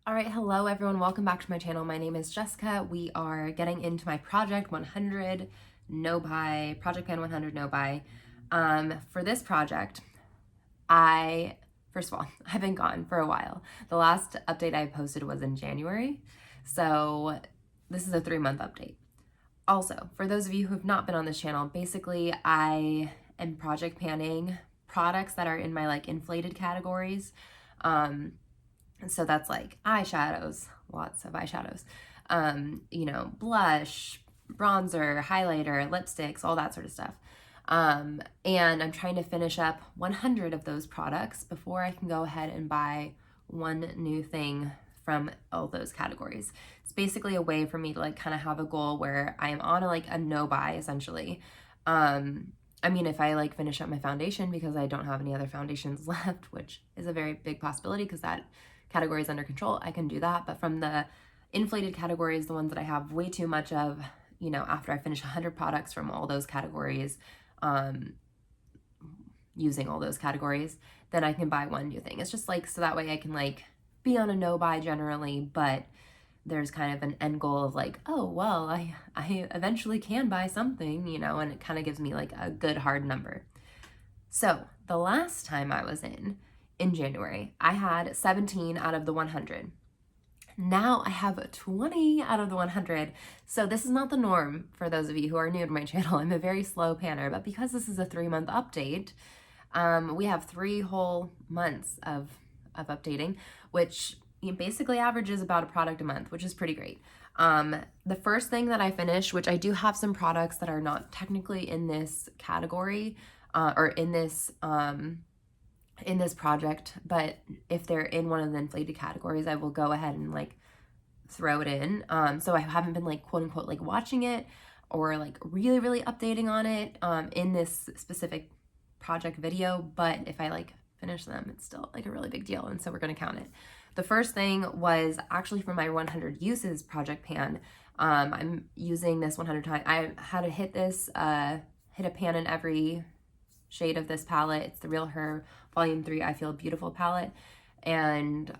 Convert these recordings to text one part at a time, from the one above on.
All right, hello everyone. Welcome back to my channel. My name is Jessica. We are getting into my Project 100 No Buy, Project Pan 100 No Buy. For this project, first of all, I've been gone for a while. The last update I posted was in January, so this is a 3-month update. Also, for those of you who have not been on this channel, basically I am project panning products that are in my like inflated categories. And so that's like eyeshadows, lots of eyeshadows, blush, bronzer, highlighter, lipsticks, all that sort of stuff. And I'm trying to finish up 100 of those products before I can go ahead and buy one new thing from all those categories. It's basically a way for me to like kind of have a goal where I am on a no buy essentially. If I like finish up my foundation because I don't have any other foundations left, which is a very big possibility because that category is under control, I can do that. But from the inflated categories, the ones that I have way too much of, after I finish 100 products from all those categories, using all those categories, then I can buy one new thing. It's just like, so that way I can like be on a no buy generally, but there's kind of an end goal of like, oh, well, I eventually can buy something, and it kind of gives me like a good hard number. So the last time I was in January, I had 17 out of the 100. Now I have 20 out of the 100. So this is not the norm for those of you who are new to my channel. I'm a very slow panner, but because this is a 3-month update, we have 3 whole months of updating, which basically averages about a product a month, which is pretty great. The first thing that I finished, which I do have some products that are not technically in this category, or in this project, but if they're in one of the inflated categories, I will go ahead and like throw it in. So I haven't been like quote unquote like watching it or like really updating on it in this specific project video, but if I like finish them, it's still like a really big deal, and so we're gonna count it. The first thing was actually for my 100 uses project pan. I'm using this 100 times. I had to hit a pan in every shade of this palette. It's the Real Her Volume 3 I Feel Beautiful palette. And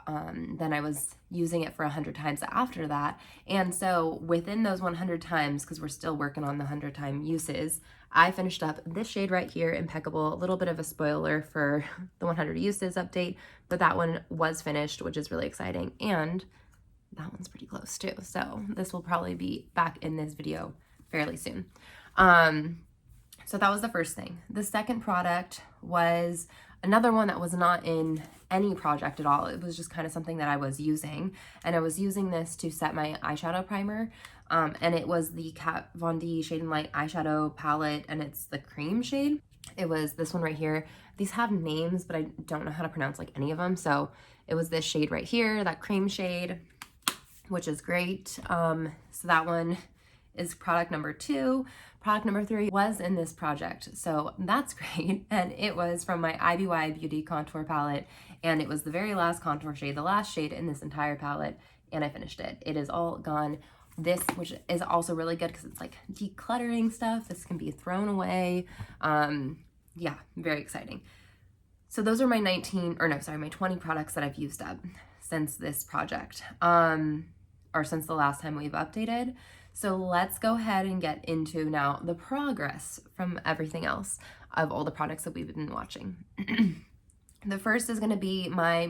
then I was using it for 100 times after that. And so within those 100 times, because we're still working on the 100-time uses, I finished up this shade right here, Impeccable. A little bit of a spoiler for the 100 uses update, but that one was finished, which is really exciting. And that one's pretty close too. So this will probably be back in this video fairly soon. So that was the first thing. The second product was another one that was not in any project at all. It was just kind of something that I was using. And I was using this to set my eyeshadow primer. And it was the Kat Von D Shade and Light eyeshadow palette, and it's the cream shade. It was this one right here. These have names, but I don't know how to pronounce like any of them. So it was this shade right here, that cream shade, which is great. So that one is product number 2. Product number 3 was in this project, so that's great. And it was from my IBY Beauty Contour palette, and it was the very last contour shade, the last shade in this entire palette, and I finished it. It is all gone. This, which is also really good because it's like decluttering stuff. This can be thrown away. Yeah, very exciting. So those are my my 20 products that I've used up since this project, or since the last time we've updated. So let's go ahead and get into now the progress from everything else of all the products that we've been watching. The first is going to be my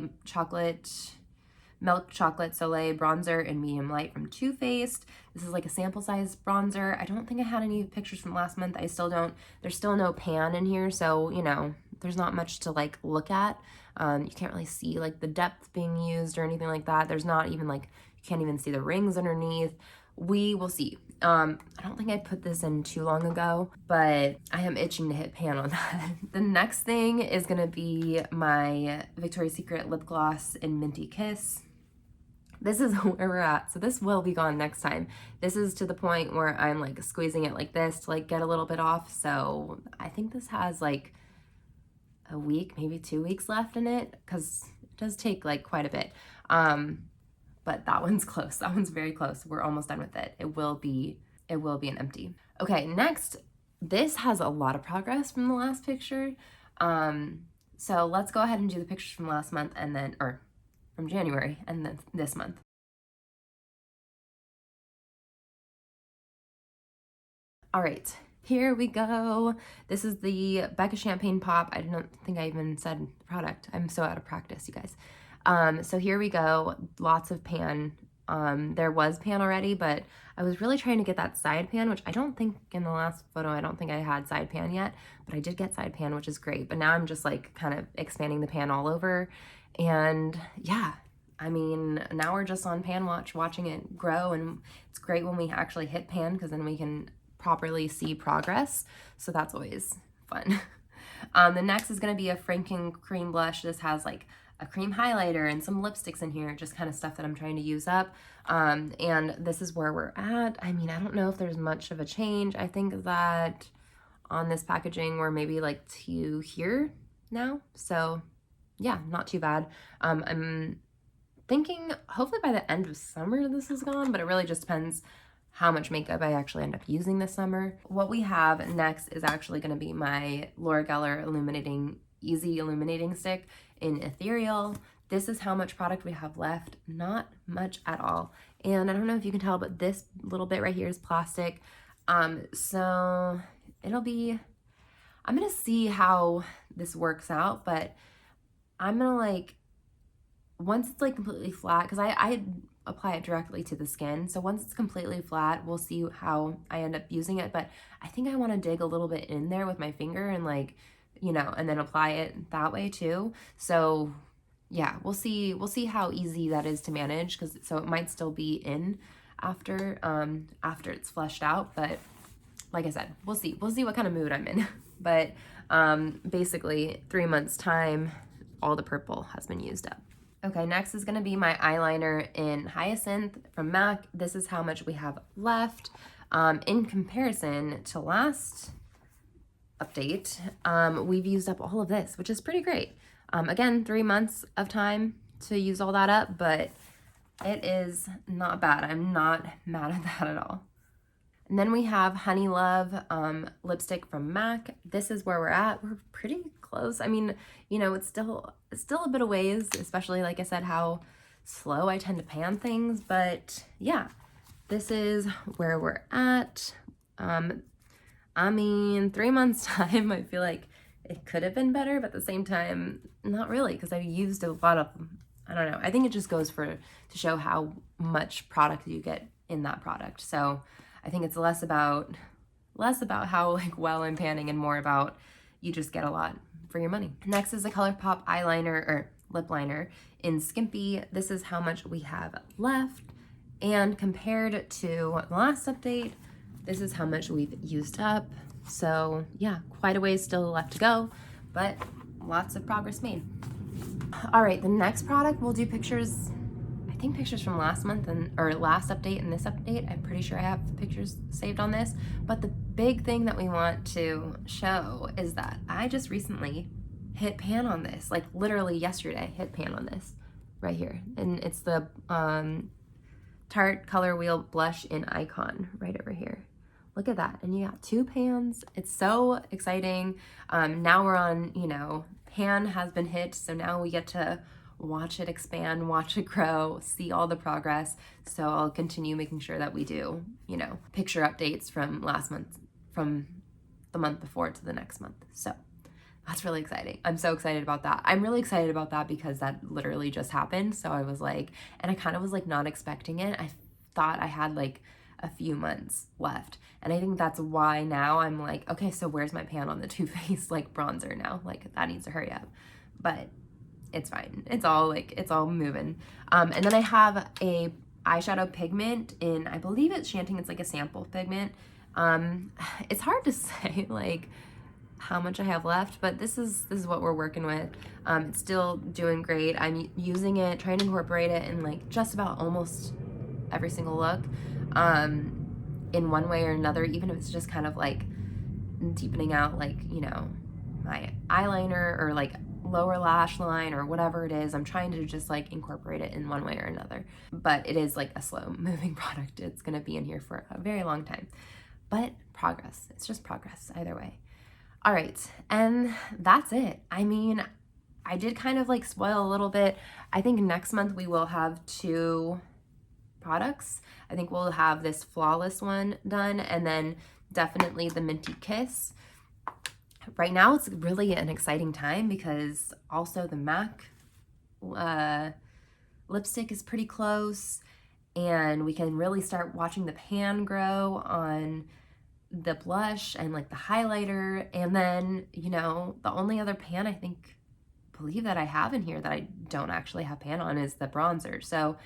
Milk Chocolate Soleil bronzer in medium light from Too Faced. This is like a sample size bronzer. I don't think I had any pictures from last month. I still don't. There's still no pan in here, so there's not much to like look at. You can't really see like the depth being used or anything like that. There's not even like, you can't even see the rings underneath. We will see. I don't think I put this in too long ago, but I am itching to hit pan on that. The next thing is gonna be my Victoria's Secret lip gloss in Minty Kiss. This is where we're at. So this will be gone next time. This is to the point where I'm like squeezing it like this to like get a little bit off. So I think this has like a week, maybe 2 weeks left in it, because it does take like quite a bit. But that one's close. That one's very close. We're almost done with it. It will be an empty. Okay, next, this has a lot of progress from the last picture. So let's go ahead and do the pictures from last month, and then, or from January and then this month. All right, here we go. This is the Becca Champagne Pop. I don't think I even said product. I'm so out of practice, you guys. So here we go. Lots of pan. There was pan already, but I was really trying to get that side pan, which I don't think in the last photo, I don't think I had side pan yet, but I did get side pan, which is great. But now I'm just like kind of expanding the pan all over. And yeah, I mean, now we're just on pan watch, watching it grow. And it's great when we actually hit pan because then we can properly see progress. So that's always fun. The next is going to be a Franken cream blush. This has like a cream highlighter and some lipsticks in here, just kind of stuff that I'm trying to use up. And this is where we're at. I mean, I don't know if there's much of a change. I think that on this packaging, we're maybe like to here now. So yeah, not too bad. I'm thinking hopefully by the end of summer this is gone, but it really just depends how much makeup I actually end up using this summer. What we have next is actually going to be my Laura Geller Easy Illuminating Stick in Ethereal. This is how much product we have left. Not much at all. And I don't know if you can tell, but this little bit right here is plastic. So it'll be, I'm going to see how this works out, but I'm going to like, once it's like completely flat, because I apply it directly to the skin. So once it's completely flat, we'll see how I end up using it. But I think I want to dig a little bit in there with my finger and like, you know, and then apply it that way too. So yeah, we'll see how easy that is to manage, because so it might still be in after it's fleshed out. But like I said, we'll see what kind of mood I'm in. But basically 3 months time, all the purple has been used up. Okay, next is going to be my eyeliner in Hyacinth from MAC. This is how much we have left. In comparison to last update, we've used up all of this, which is pretty great. Again, 3 months of time to use all that up, but it is not bad. I'm not mad at that at all. And then we have Honey Love lipstick from MAC. This is where we're at. We're pretty close. I mean, you know, it's still a bit of ways, especially like I said, how slow I tend to pan things. But yeah, this is where we're at. I mean, 3 months time, I feel like it could have been better, but at the same time, not really, because I used a lot of, I don't know. I think it just goes to show how much product you get in that product. So I think it's less about how like well I'm panning and more about you just get a lot for your money. Next is a ColourPop eyeliner or lip liner in Skimpy. This is how much we have left. And compared to the last update, this is how much we've used up. So yeah, quite a ways still left to go, but lots of progress made. All right, the next product we'll do pictures, I think pictures from last month or last update and this update. I'm pretty sure I have pictures saved on this, but the big thing that we want to show is that I just recently hit pan on this, like literally yesterday, hit pan on this right here. And it's the Tarte Color Wheel Blush in Icon right over here. Look at that. And you got 2 pans. It's so exciting. Now we're on, you know, pan has been hit. So now we get to watch it expand, watch it grow, see all the progress. So I'll continue making sure that we do, you know, picture updates from last month, from the month before to the next month. So that's really exciting. I'm so excited about that. I'm really excited about that because that literally just happened. So I was like, and I kind of was like not expecting it. I thought I had like a few months left. And I think that's why now I'm like, okay, so where's my pan on the Too Faced like bronzer now? Like that needs to hurry up. But it's fine. It's all moving. And then I have a eyeshadow pigment in, I believe it's Shanting. It's like a sample pigment. It's hard to say like how much I have left, but this is what we're working with. It's still doing great. I'm using it, trying to incorporate it in like just about almost every single look, in one way or another, even if it's just kind of like deepening out like, you know, my eyeliner or like lower lash line or whatever it is. I'm trying to just like incorporate it in one way or another, but it is like a slow moving product. It's going to be in here for a very long time, but progress. It's just progress either way. All right. And that's it. I mean, I did kind of like spoil a little bit. I think next month we will have 2 products. I think we'll have this Flawless one done, and then definitely the Minty Kiss. Right now it's really an exciting time because also the MAC lipstick is pretty close, and we can really start watching the pan grow on the blush and like the highlighter. And then, you know, the only other pan I believe that I have in here that I don't actually have pan on is the bronzer. So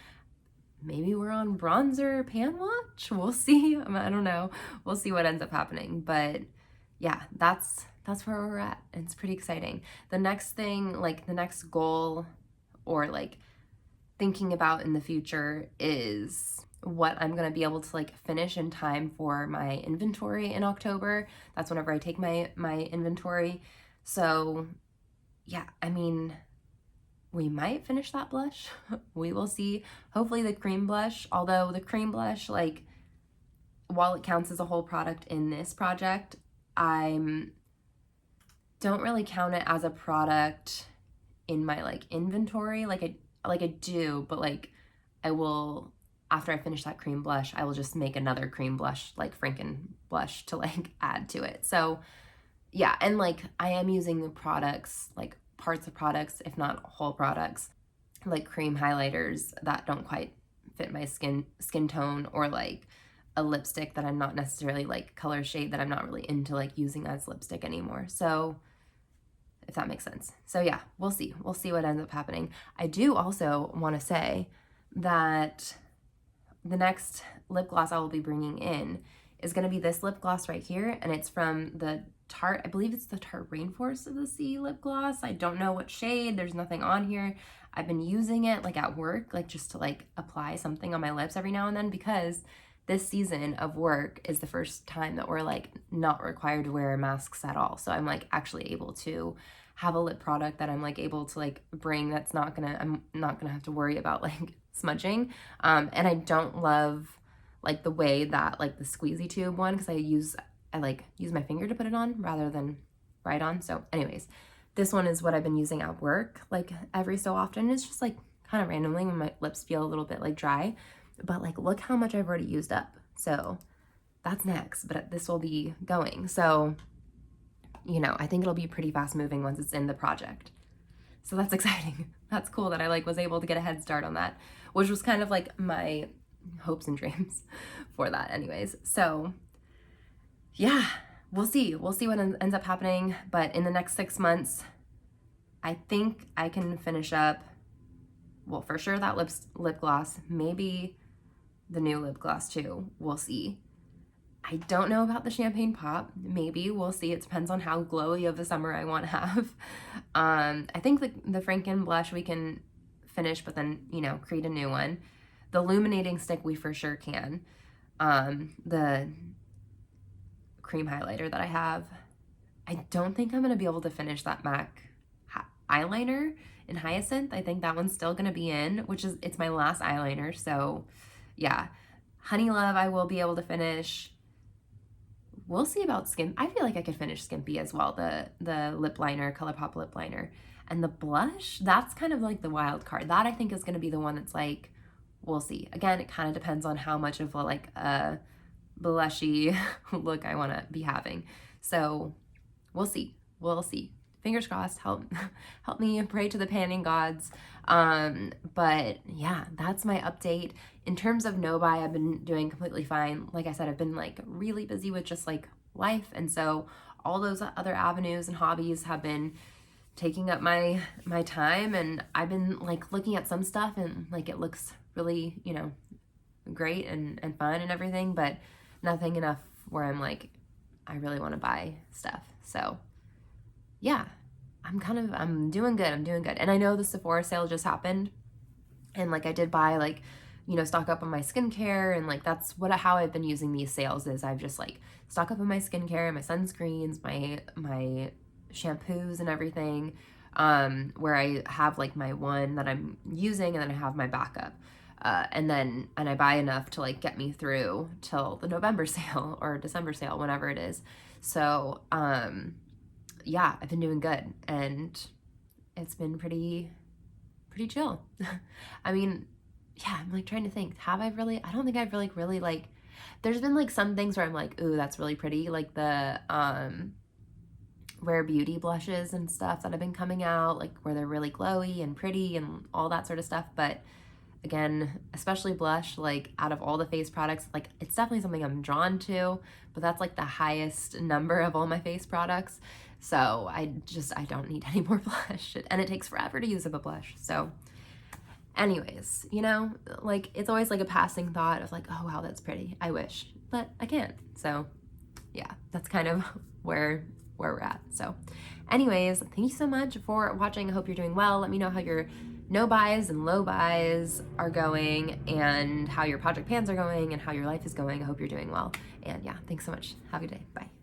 maybe we're on bronzer pan watch. We'll see. I don't know. We'll see what ends up happening. But yeah, that's where we're at. It's pretty exciting. The next thing, like the next goal or like thinking about in the future is what I'm going to be able to like finish in time for my inventory in October. That's whenever I take my inventory. So yeah, I mean, we might finish that blush. We will see. Hopefully the cream blush, although the cream blush, like, while it counts as a whole product in this project, I don't really count it as a product in my like inventory. Like I do, but like I will, after I finish that cream blush, I will just make another cream blush, like Franken blush, to like add to it. So yeah, and like I am using the products, like parts of products, if not whole products, like cream highlighters that don't quite fit my skin tone, or like a lipstick that I'm not necessarily like color shade that I'm not really into like using as lipstick anymore. So if that makes sense. So yeah, we'll see what ends up happening. I do also want to say that the next lip gloss I will be bringing in is going to be this lip gloss right here, and it's from the Tarte, I believe it's the Tarte Rainforest of the Sea lip gloss. I don't know what shade, there's nothing on here. I've been using it like at work, like just to like apply something on my lips every now and then, because this season of work is the first time that we're like not required to wear masks at all. So I'm like actually able to have a lip product that I'm like able to like bring that's not gonna, I'm not gonna have to worry about like smudging. And I don't love like the way that like the squeezy tube one, because I like use my finger to put it on rather than right on. So anyways, this one is what I've been using at work like every so often. It's just like kind of randomly when my lips feel a little bit like dry, but like look how much I've already used up. So that's next, but this will be going. So, you know, I think it'll be pretty fast moving once it's in the project. So that's exciting. That's cool that I like was able to get a head start on that, which was kind of like my hopes and dreams for that anyways. So yeah, we'll see what ends up happening. But in the next 6 months, I think I can finish up, well, for sure that lip gloss, maybe the new lip gloss too. We'll see. I don't know about the champagne pop. Maybe we'll see. It depends on how glowy of a summer I want to have. I think the Franken blush we can finish, but then, you know, create a new one. The illuminating stick we for sure can. The cream highlighter that I have, I don't think I'm going to be able to finish that MAC eyeliner in Hyacinth. I think that one's still going to be in, which is, it's my last eyeliner. So yeah, Honey Love I will be able to finish. We'll see about Skin. I feel like I could finish Skimpy as well, the lip liner, ColourPop lip liner. And the blush, that's kind of like the wild card. That I think is going to be the one that's like, we'll see. Again, it kind of depends on how much of a blushy look I want to be having. So we'll see. Fingers crossed. Help me pray to the panning gods. But yeah, that's my update. In terms of no buy, I've been doing completely fine. Like I said, I've been like really busy with just like life. And so all those other avenues and hobbies have been taking up my time. And I've been like looking at some stuff and like it looks really, you know, great and fun and everything, but nothing enough where I'm like, I really want to buy stuff. So yeah, I'm doing good. And I know the Sephora sale just happened, and like I did buy like, you know, stock up on my skincare, and like that's how I've been using these sales is I've just like stock up on my skincare, my sunscreens, my shampoos and everything, where I have like my one that I'm using and then I have my backup. And I buy enough to like get me through till the November sale or December sale, whenever it is. So, yeah, I've been doing good, and it's been pretty chill. I mean, yeah, I'm like trying to think. Have I really? I don't think I've really like. There's been like some things where I'm like, ooh, that's really pretty, like the Rare Beauty blushes and stuff that have been coming out, like where they're really glowy and pretty and all that sort of stuff. But again, especially blush, like out of all the face products, like it's definitely something I'm drawn to, but that's like the highest number of all my face products. So I don't need any more blush, and it takes forever to use up a blush. So anyways, you know, like it's always like a passing thought of like, oh wow, that's pretty, I wish, but I can't. So yeah, that's kind of where we're at. So anyways, thank you so much for watching. I hope you're doing well. Let me know how your no buys and low buys are going, and how your project pans are going, and how your life is going. I hope you're doing well. And yeah, thanks so much. Have a good day. Bye.